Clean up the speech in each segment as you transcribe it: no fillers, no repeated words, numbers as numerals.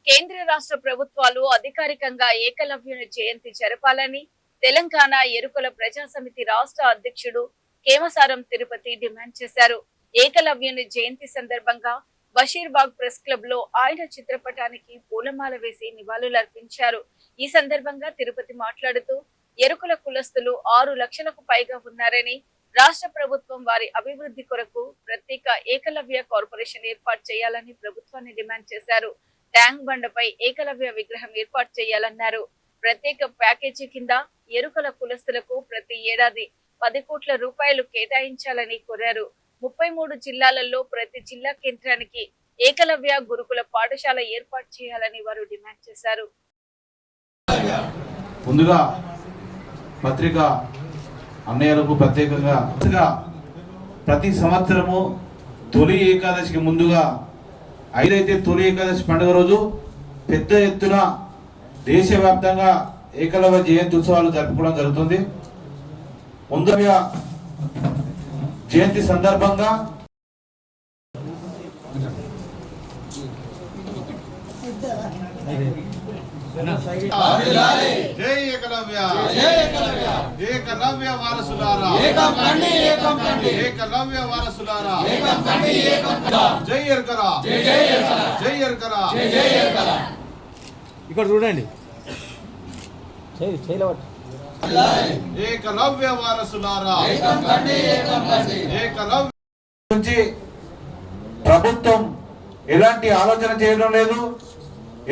కేంద్ర రాష్ట్ర ప్రభుత్వాలు అధికారికంగా ఏకలవ్యుని జయంతి జరపాలని తెలంగాణ ఎరుకల ప్రజా సమితి రాష్ట్ర అధ్యక్షుడు కేమసారం తిరుపతి డిమాండ్ చేశారు. ఏకలవ్యుని జయంతి సందర్భంగా బషీర్బాగ్ ప్రెస్ క్లబ్ లో ఆయన చిత్రపటానికి పూలమాల వేసి నివాళులర్పించారు. ఈ సందర్భంగా తిరుపతి మాట్లాడుతూ ఎరుకల కులస్తులు 6 లక్షలకు పైగా ఉన్నారని, రాష్ట్ర ప్రభుత్వం వారి అభివృద్ధి కొరకు ప్రత్యేక ఏకలవ్య కార్పొరేషన్ ఏర్పాటు చేయాలని ప్రభుత్వాన్ని డిమాండ్ చేశారు. ట్యాంక్ బండపై ఏకలవ్య విగ్రహం ఏర్పాటు చేయాలన్నారు. ప్రత్యేక ప్యాకేజీ కింద ఎరుకల కులస్తులకు ప్రతి ఏడాది 10 కోట్ల రూపాయలు కేటాయించాలని కోరారు. 33 జిల్లాలలో ప్రతి జిల్లా కేంద్రానికి ఏకలవ్య గురుకుల పాఠశాల ఏర్పాటు చేయాలని వారు డిమాండ్ చేశారు. ముందుగా పత్రిక అన్నయ్యలకు ప్రత్యేకంగా ప్రతి సంవత్సరము తొలి ఏకాదశికి ముందుగా ఐదైతే తొలి ఏకాదశి పండుగ రోజు పెద్ద ఎత్తున దేశవ్యాప్తంగా ఏకలవ్య జయంతి ఉత్సవాలు జరుపుకోవడం జరుగుతుంది. ముందుగా జయంతి సందర్భంగా జై ఏకలవ్య, ఏకలవ్య వారసులారా, ఏకలవ్య వారసులారా, జై ఎర్కరా, జై ఎర్కరా. ఇక్కడ చూడండి, ఏకలవ్య వారసులారా, ఏకలవ్య నుంచి ప్రభుత్వం ఎలాంటి ఆలోచన చేయడం లేదు.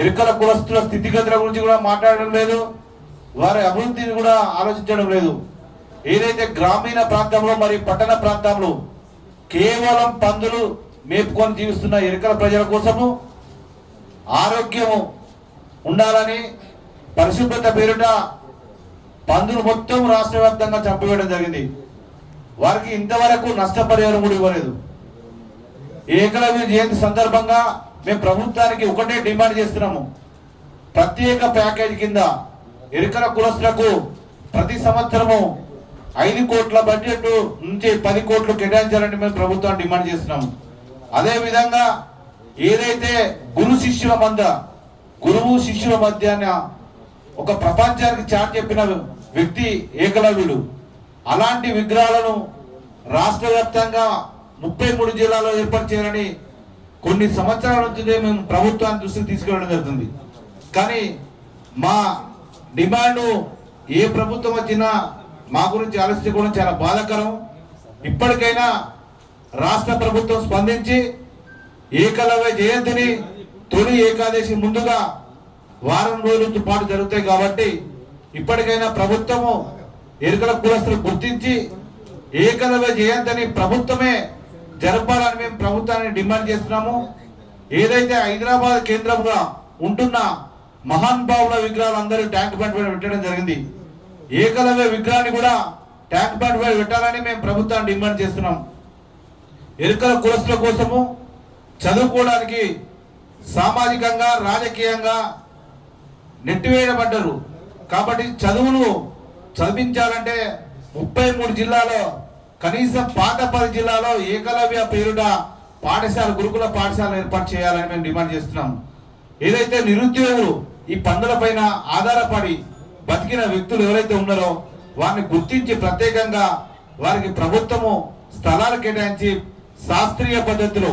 ఎరుకల కులస్తుల స్థితిగతుల గురించి కూడా మాట్లాడడం లేదు. వారి అభివృద్ధిని కూడా ఆలోచించడం లేదు. ఏదైతే గ్రామీణ ప్రాంతంలో మరియు పట్టణ ప్రాంతంలో కేవలం పందులు మేపుకొని జీవిస్తున్న ఎరుకల ప్రజల కోసము ఆరోగ్యము ఉండాలని పరిశుభ్రత పేరిట పందులు మొత్తం రాష్ట్ర వ్యాప్తంగా చంపివేయడం జరిగింది. వారికి ఇంతవరకు నష్టపరిహారం కూడా ఇవ్వలేదు. ఏకలవ్య జయంతి సందర్భంగా మేము ప్రభుత్వానికి ఒకటే డిమాండ్ చేస్తున్నాము. ప్రత్యేక ప్యాకేజీ కింద ఎరుకల కులస్తులకు ప్రతి సంవత్సరము 5 కోట్ల బడ్జెట్ నుంచి 10 కోట్లు కేటాయించాలని మేము ప్రభుత్వాన్ని డిమాండ్ చేస్తున్నాము. అదే విధంగా ఏదైతే గురువు శిష్యుల మధ్య ఒక ప్రపంచానికి చాటి చెప్పిన వ్యక్తి ఏకలవ్యుడు. అలాంటి విగ్రహాలను రాష్ట్ర వ్యాప్తంగా 33 జిల్లాలో ఏర్పాటు చేయాలని కొన్ని సంవత్సరాల నుంచి మేము ప్రభుత్వాన్ని దృష్టికి తీసుకెళ్ళడం జరుగుతుంది. కానీ మా డిమాండ్ ఏ ప్రభుత్వం వచ్చినా మా గురించి ఆలోచించుకోవడం చాలా బాధాకరం. ఇప్పటికైనా రాష్ట్ర ప్రభుత్వం స్పందించి ఏకలవ్య జయంతిని తొలి ఏకాదశి ముందుగా వారం రోజుల పాటు జరుగుతాయి కాబట్టి ఇప్పటికైనా ప్రభుత్వము ఎరుకల కులస్తులు గుర్తించి ఏకలవ్య జయంతిని ప్రభుత్వమే జరపాలని మేము ప్రభుత్వాన్ని డిమాండ్ చేస్తున్నాము. ఏదైతే హైదరాబాద్ కేంద్రంగా ఉంటున్న మహాన్ భావుల విగ్రహాలు అందరూ ట్యాంక్ బండ్ పైన పెట్టడం జరిగింది. ఏకలవ్య విగ్రహాన్ని కూడా ట్యాంక్ బండ్ పైన పెట్టాలని మేము ప్రభుత్వాన్ని డిమాండ్ చేస్తున్నాం. ఎరుకల కులస్తుల కోసము చదువుకోవడానికి సామాజికంగా రాజకీయంగా నెట్టివేయబడ్డారు. కాబట్టి చదువును చదివించాలంటే 33 జిల్లాలో కనీసం పాత 10 జిల్లాలో ఏకలవ్య పేరుట పాఠశాల గురుకుల పాఠశాల ఏర్పాటు చేయాలని మేము డిమాండ్ చేస్తున్నాం. ఏదైతే నిరుద్యోగులు ఈ పందుల పైన ఆధారపడి బతికిన వ్యక్తులు ఎవరైతే ఉన్నారో వారిని గుర్తించి ప్రత్యేకంగా వారికి ప్రభుత్వము స్థలాలు కేటాయించి శాస్త్రీయ పద్ధతిలో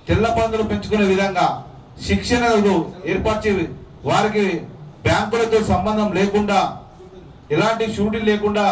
తెల్ల పందులు పెంచుకునే విధంగా శిక్షణలు ఏర్పాటు చేసి వారికి బ్యాంకులతో సంబంధం లేకుండా ఎలాంటి షూటింగ్ లేకుండా